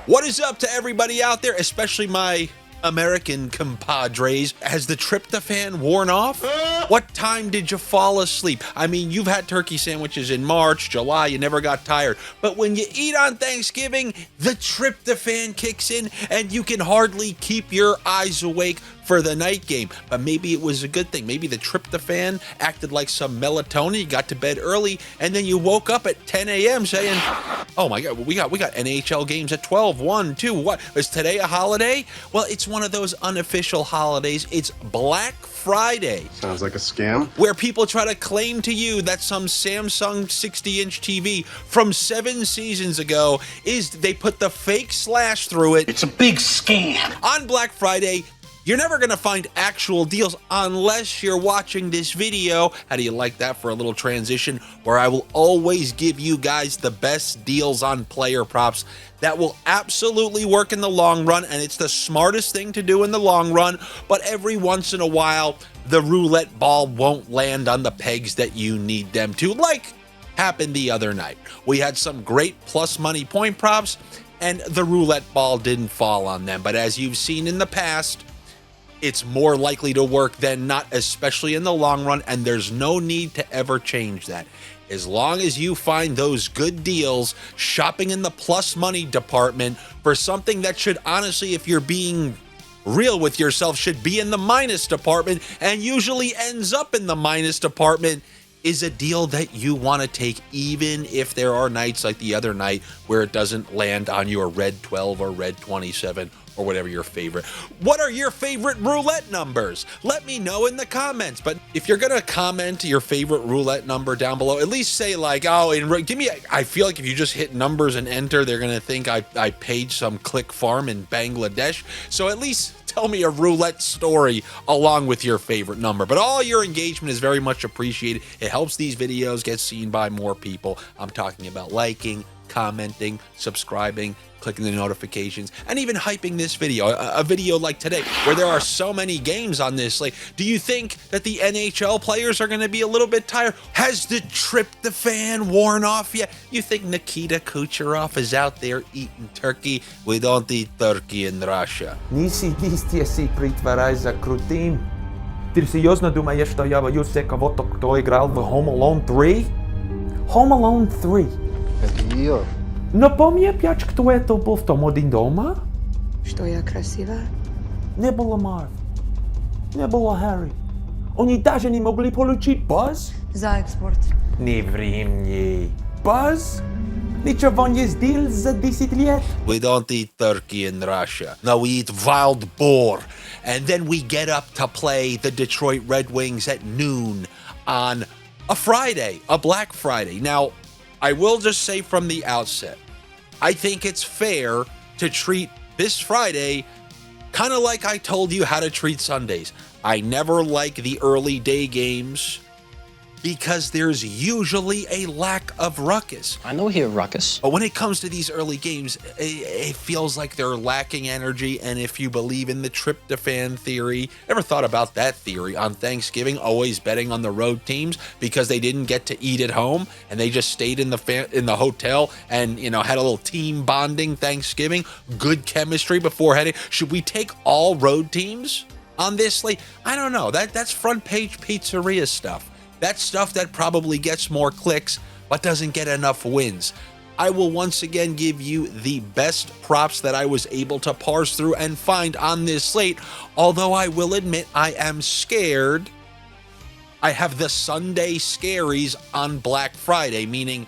What is up to everybody out there, especially my American compadres? Has the tryptophan worn off? What time did you fall asleep? I mean, you've had turkey sandwiches in March, July, you never got tired. But when you eat on Thanksgiving, the tryptophan kicks in and you can hardly keep your eyes awake for the night game. But maybe it was a good thing. Maybe the tryptophan acted like some melatonin. You got to bed early and then you woke up at 10 a.m. saying, oh my God, we got NHL games at 12, 1, 2. What? Is today a holiday? Well, it's one of those unofficial holidays. It's Black Friday. Sounds like a scam. Where people try to claim to you that some Samsung 60-inch TV from 7 seasons ago they put the fake slash through it. It's a big scam. On Black Friday, you're never going to find actual deals unless you're watching this video. How do you like that for a little transition? Where I will always give you guys the best deals on player props that will absolutely work in the long run, and it's the smartest thing to do in the long run, but every once in a while, the roulette ball won't land on the pegs that you need them to, like happened the other night. We had some great plus money point props, and the roulette ball didn't fall on them, but as you've seen in the past, it's more likely to work than not, especially in the long run, and there's no need to ever change that. As long as you find those good deals shopping in the plus money department for something that should honestly, if you're being real with yourself, should be in the minus department and usually ends up in the minus department, is a deal that you want to take, even if there are nights like the other night where it doesn't land on your red 12 or red 27 or whatever your favorite. What are your favorite roulette numbers? Let me know in the comments. But if you're gonna comment your favorite roulette number down below, at least say like, oh, give me. I feel like if you just hit numbers and enter, they're gonna think I paid some click farm in Bangladesh. So at least tell me a roulette story along with your favorite number. But all your engagement is very much appreciated. It helps these videos get seen by more people. I'm talking about liking, commenting, subscribing, clicking the notifications, and even hyping this video, a video like today, where there are so many games on this. Like, do you think that the NHL players are going to be a little bit tired? Has the tryptophan worn off yet? You think Nikita Kucherov is out there eating turkey? We don't eat turkey in Russia. Nisi istě si přitvářaj za krutým. Ty seriózno думаешь, что я боюсь кого-то, кто играл в Home Alone 3? Home Alone 3. Это ее. Но помнишь, кто это был в том один дома? Что я красивая? Не было Марв, не было Harry. Они даже не могли получить Buzz? За экспорт. Не ври мне. Buzz? Ничего не сделал за 10 лет. We don't eat turkey in Russia. No, we eat wild boar. And then we get up to play the Detroit Red Wings at noon on a Friday, a Black Friday. Now, I will just say from the outset, I think it's fair to treat this Friday kind of like I told you how to treat Sundays. I never like the early day games because there's usually a lack of ruckus. I know here, ruckus. But when it comes to these early games, it feels like they're lacking energy. And if you believe in the tryptophan theory, ever thought about that theory on Thanksgiving, always betting on the road teams because they didn't get to eat at home and they just stayed in the hotel and, you know, had a little team bonding Thanksgiving, good chemistry before heading. Should we take all road teams on this slate? I don't know. That's front page pizzeria stuff. That's stuff that probably gets more clicks, but doesn't get enough wins. I will once again give you the best props that I was able to parse through and find on this slate, although I will admit I am scared. I have the Sunday scaries on Black Friday, meaning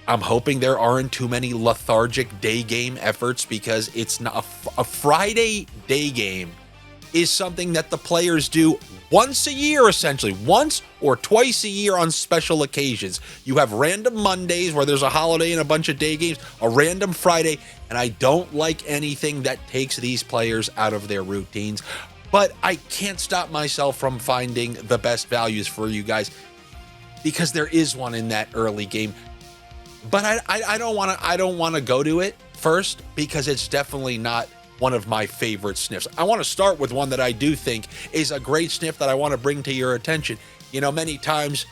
I'm hoping there aren't too many lethargic day game efforts, because it's not a Friday day game is something that the players do once a year, essentially, once or twice a year on special occasions. You have random Mondays where there's a holiday and a bunch of day games, a random Friday, and I don't like anything that takes these players out of their routines. But I can't stop myself from finding the best values for you guys, because there is one in that early game. But I don't want to go to it first, because it's definitely not one of my favorite sniffs. I want to start with one that I do think is a great sniff that I want to bring to your attention. You know, many times,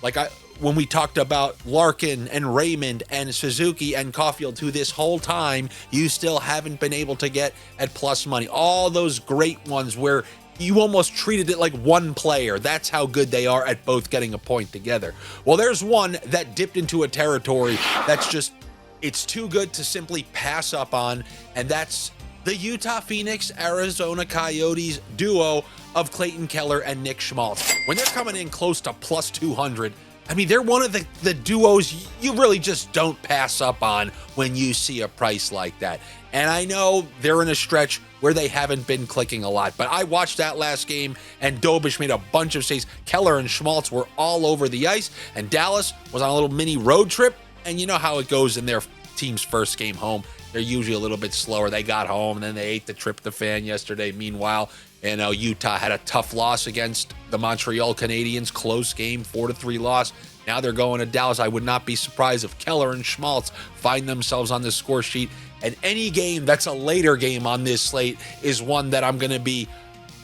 like when we talked about Larkin and Raymond and Suzuki and Caulfield, who this whole time you still haven't been able to get at plus money. All those great ones where you almost treated it like one player. That's how good they are at both getting a point together. Well, there's one that dipped into a territory that's just, it's too good to simply pass up on, and that's the Utah Phoenix Arizona Coyotes duo of Clayton Keller and Nick Schmaltz. When they're coming in close to plus 200, I mean, they're one of the duos you really just don't pass up on when you see a price like that. And I know they're in a stretch where they haven't been clicking a lot, but I watched that last game, and Dobish made a bunch of saves. Keller and Schmaltz were all over the ice, and Dallas was on a little mini road trip, and you know how it goes in their team's first game home. They're usually a little bit slower. They got home, and then they ate the tryptophan yesterday. Meanwhile, Utah had a tough loss against the Montreal Canadiens. Close game, 4-3 loss. Now they're going to Dallas. I would not be surprised if Keller and Schmaltz find themselves on the score sheet. And any game that's a later game on this slate is one that I'm going to be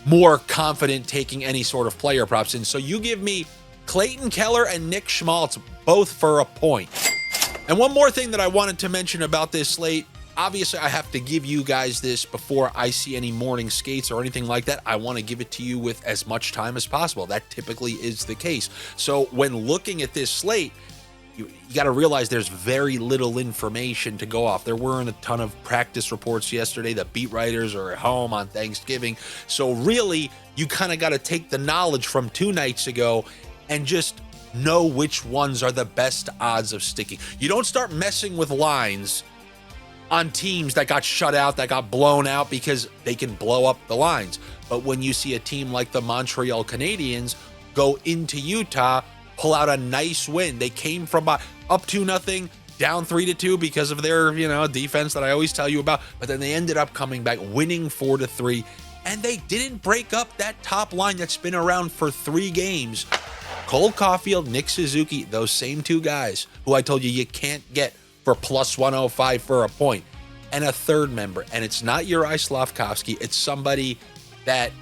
more confident taking any sort of player props in. So you give me Clayton Keller and Nick Schmaltz both for a point. And one more thing that I wanted to mention about this slate, obviously I have to give you guys this before I see any morning skates or anything like that. I want to give it to you with as much time as possible. That typically is the case. So when looking at this slate, you got to realize there's very little information to go off. There weren't a ton of practice reports yesterday. The beat writers are at home on Thanksgiving. So really, you kind of got to take the knowledge from 2 nights ago and just know which ones are the best odds of sticking. You don't start messing with lines on teams that got shut out, that got blown out, because they can blow up the lines. But when you see a team like the Montreal Canadiens go into Utah, pull out a nice win. They came from up 2-0, down 3-2 because of their, defense that I always tell you about. But then they ended up coming back, winning 4-3. And they didn't break up that top line that's been around for 3 games. Cole Caulfield, Nick Suzuki, those same 2 guys who I told you can't get for plus 105 for a point. And a third member. And it's not Uri Slafkovsky. It's somebody that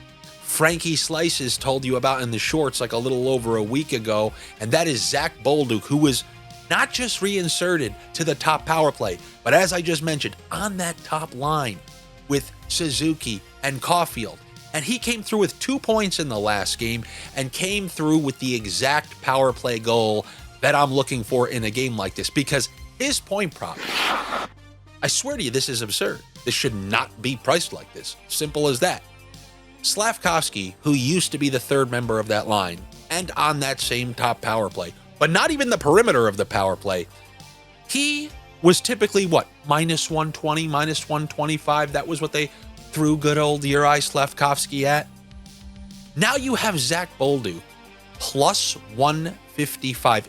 Frankie Slices told you about in the shorts like a little over a week ago, and that is Z.Bolduc, who was not just reinserted to the top power play, but as I just mentioned, on that top line with Suzuki and Caulfield. And he came through with 2 points in the last game and came through with the exact power play goal that I'm looking for in a game like this, because his point prop, I swear to you, this is absurd. This should not be priced like this. Simple as that. Slafkovsky, who used to be the third member of that line and on that same top power play, but not even the perimeter of the power play, he was typically minus 120, minus 125. That was what they threw good old Uri Slafkovsky at. Now you have Z.Bolduc plus 155.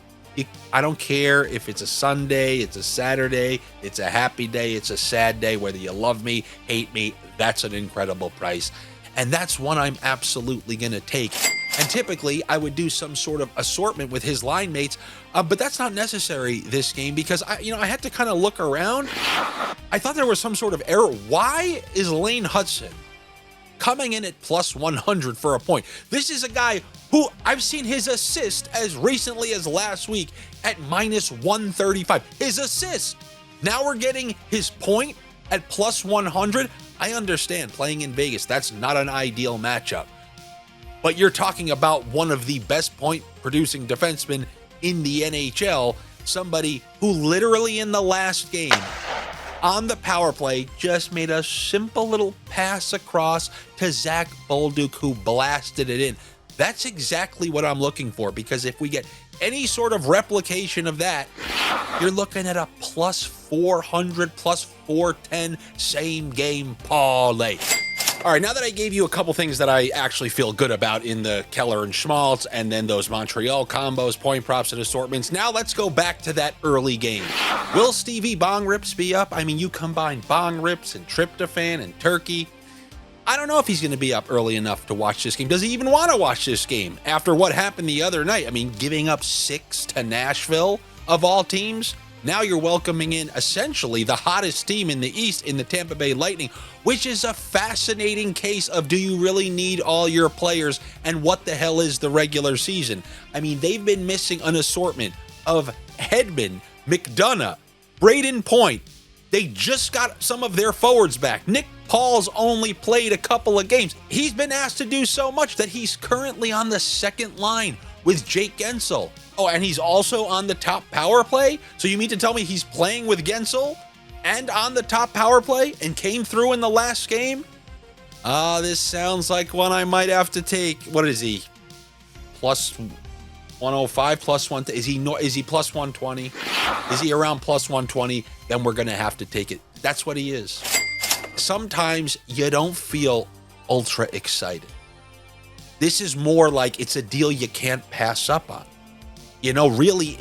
I don't care if it's a Sunday, it's a Saturday, it's a happy day, it's a sad day, whether you love me, hate me, that's an incredible price. And that's one I'm absolutely going to take. And typically, I would do some sort of assortment with his line mates, but that's not necessary this game because I had to kind of look around. I thought there was some sort of error. Why is L.Hutson coming in at plus 100 for a point? This is a guy who I've seen his assist as recently as last week at minus 135. His assist. Now we're getting his point at plus 100. I understand playing in Vegas, that's not an ideal matchup. But you're talking about one of the best point producing defensemen in the NHL, somebody who literally in the last game on the power play just made a simple little pass across to Z.Bolduc, who blasted it in. That's exactly what I'm looking for, because if we get any sort of replication of that, you're looking at a plus 400, plus 410 same game parlay. All right, now that I gave you a couple things that I actually feel good about in the Keller and Schmaltz and then those Montreal combos, point props, and assortments, now let's go back to that early game. Will Stevie Bong Rips be up? I mean, you combine Bong Rips and tryptophan and turkey. I don't know if he's going to be up early enough to watch this game. Does he even want to watch this game after what happened the other night? I mean, giving up 6 to Nashville, of all teams, Now you're welcoming in essentially the hottest team in the East in the Tampa Bay Lightning, which is a fascinating case of do you really need all your players and what the hell is the regular season? I mean, they've been missing an assortment of Hedman, McDonough, Braden Point. They just got some of their forwards back. Nick Paul's only played a couple of games. He's been asked to do so much that he's currently on the second line with Jake Guentzel. Oh, and he's also on the top power play? So you mean to tell me he's playing with Guentzel and on the top power play and came through in the last game? This sounds like one I might have to take. What is he? Plus 105, plus 1. Is he plus 120? Is he around plus 120? Then we're going to have to take it. That's what he is. Sometimes you don't feel ultra excited. This is more like it's a deal you can't pass up on. You know, really,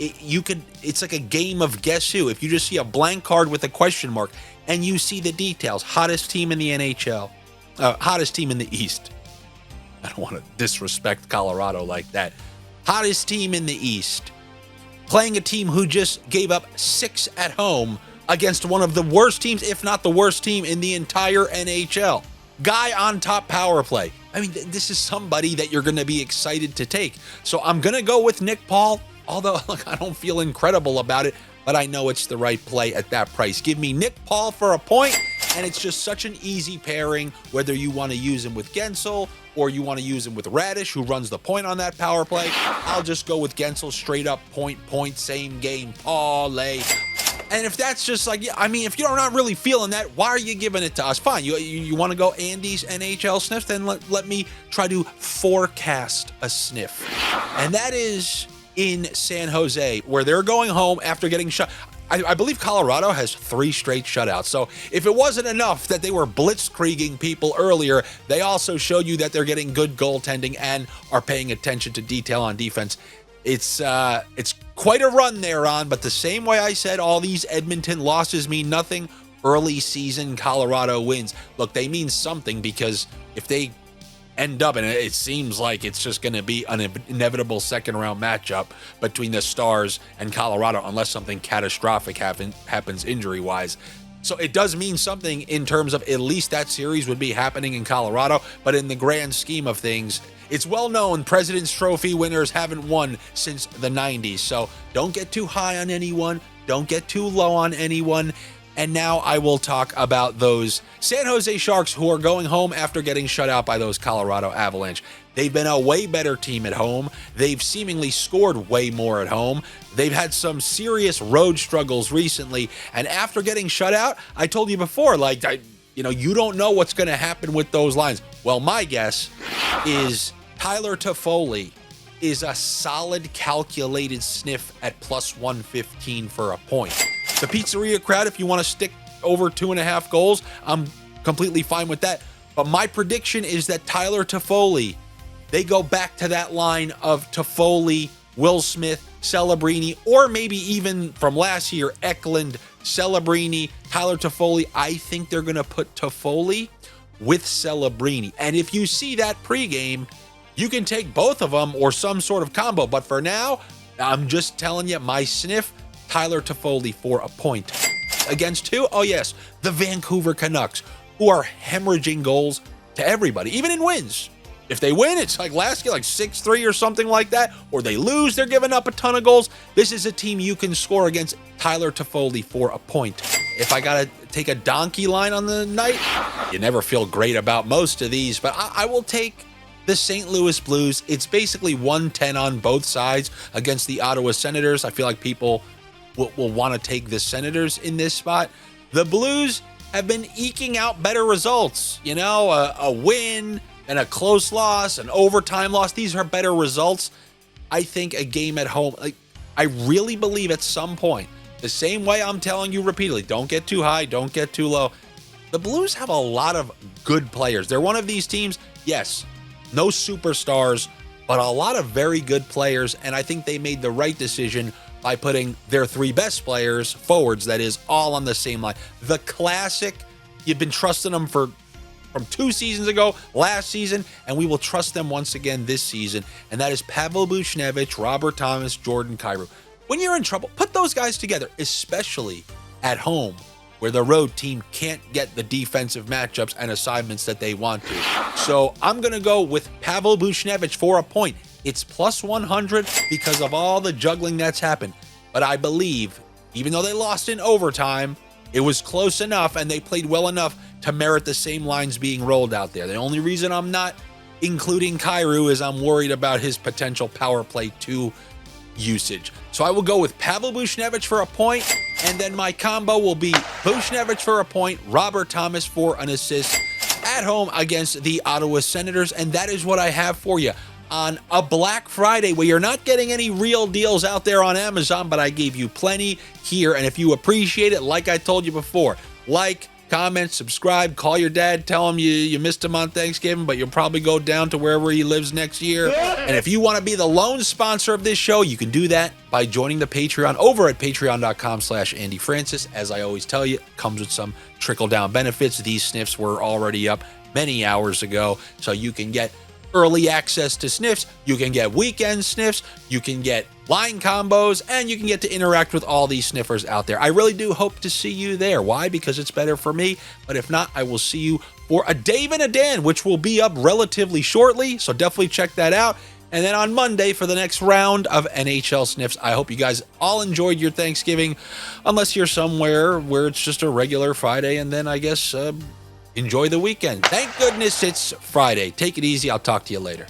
it's like a game of guess who. If you just see a blank card with a question mark and you see the details, hottest team in the NHL, hottest team in the East. I don't want to disrespect Colorado like that. Hottest team in the East, playing a team who just gave up 6 at home against one of the worst teams, if not the worst team in the entire NHL. Guy on top power play. I mean, this is somebody that you're going to be excited to take. So I'm going to go with Nick Paul, although look, I don't feel incredible about it, but I know it's the right play at that price. Give me Nick Paul for a point, and it's just such an easy pairing, whether you want to use him with Guentzel or you want to use him with Radish, who runs the point on that power play. I'll just go with Guentzel straight up, point, same game, parlay. And if that's just like, yeah, I mean, if you're not really feeling that, why are you giving it to us? Fine, you want to go Andy's NHL Sniffs? Then let me try to forecast a sniff. And that is in San Jose, where they're going home after getting shut. I believe Colorado has 3 straight shutouts. So if it wasn't enough that they were blitzkrieging people earlier, they also showed you that they're getting good goaltending and are paying attention to detail on defense. It's quite a run they're on, but the same way I said all these Edmonton losses mean nothing, early season Colorado wins. Look, they mean something because if they end up, and it seems like it's just going to be an inevitable second round matchup between the Stars and Colorado, unless something catastrophic happens injury-wise. So it does mean something in terms of at least that series would be happening in Colorado, but in the grand scheme of things, it's well known President's Trophy winners haven't won since the 90s. So don't get too high on anyone. Don't get too low on anyone. And now I will talk about those San Jose Sharks who are going home after getting shut out by those Colorado Avalanche. They've been a way better team at home. They've seemingly scored way more at home. They've had some serious road struggles recently. And after getting shut out, I told you before, like, you don't know what's going to happen with those lines. Well, my guess is Tyler Toffoli is a solid calculated sniff at plus 115 for a point. The pizzeria crowd, if you want to stick over 2.5 goals, I'm completely fine with that. But my prediction is that Tyler Toffoli, they go back to that line of Toffoli, Will Smith, Celebrini, or maybe even from last year, Eklund, Celebrini, Tyler Toffoli. I think they're going to put Toffoli with Celebrini. And if you see that pregame, you can take both of them or some sort of combo. But for now, I'm just telling you, my sniff, Tyler Toffoli for a point. Against who? Oh, yes, the Vancouver Canucks, who are hemorrhaging goals to everybody, even in wins. If they win, it's like last year, like 6-3 or something like that, or they lose, they're giving up a ton of goals. This is a team you can score against. Tyler Toffoli for a point. If I got to take a donkey line on the night, you never feel great about most of these, but I will take the St. Louis Blues. It's basically 110 on both sides against the Ottawa Senators. I feel like people will want to take the Senators in this spot. The Blues have been eking out better results. A win and a close loss, an overtime loss. These are better results. I think a game at home, I really believe at some point, the same way I'm telling you repeatedly, don't get too high, don't get too low. The Blues have a lot of good players. They're one of these teams, yes, no superstars, but a lot of very good players, and I think they made the right decision by putting their 3 best players, forwards, that is, all on the same line. The classic, you've been trusting them from 2 seasons ago, last season, and we will trust them once again this season, and that is P.Buchnevich, Robert Thomas, Jordan Kyrou. when you're in trouble, put those guys together, especially at home, where the road team can't get the defensive matchups and assignments that they want to. So I'm going to go with P.Buchnevich for a point. It's plus 100 because of all the juggling that's happened. But I believe, even though they lost in overtime, it was close enough and they played well enough to merit the same lines being rolled out there. The only reason I'm not including Kyrou is I'm worried about his potential power play 2 usage. So I will go with P.Buchnevich for a point, and then my combo will be Buchnevich for a point, Robert Thomas for an assist at home against the Ottawa Senators. And that is what I have for you on a Black Friday, where you're not getting any real deals out there on Amazon, but I gave you plenty here. And if you appreciate it, like I told you before, like, comment, subscribe, call your dad, tell him you missed him on Thanksgiving, but you'll probably go down to wherever he lives next year. And if you want to be the lone sponsor of this show, you can do that by joining the Patreon over at patreon.com/AndyFrancis. As I always tell you, it comes with some trickle-down benefits. These sniffs were already up many hours ago, so you can get early access to sniffs, you can get weekend sniffs, you can get line combos, and you can get to interact with all these sniffers out there. I really do hope to see you there. Why? Because it's better for me. But if not, I will see you for a Dave and a Dan, which will be up relatively shortly. So definitely check that out. And then on Monday for the next round of NHL Sniffs. I hope you guys all enjoyed your Thanksgiving, unless you're somewhere where it's just a regular Friday. And then I guess enjoy the weekend. Thank goodness it's Friday. Take it easy. I'll talk to you later.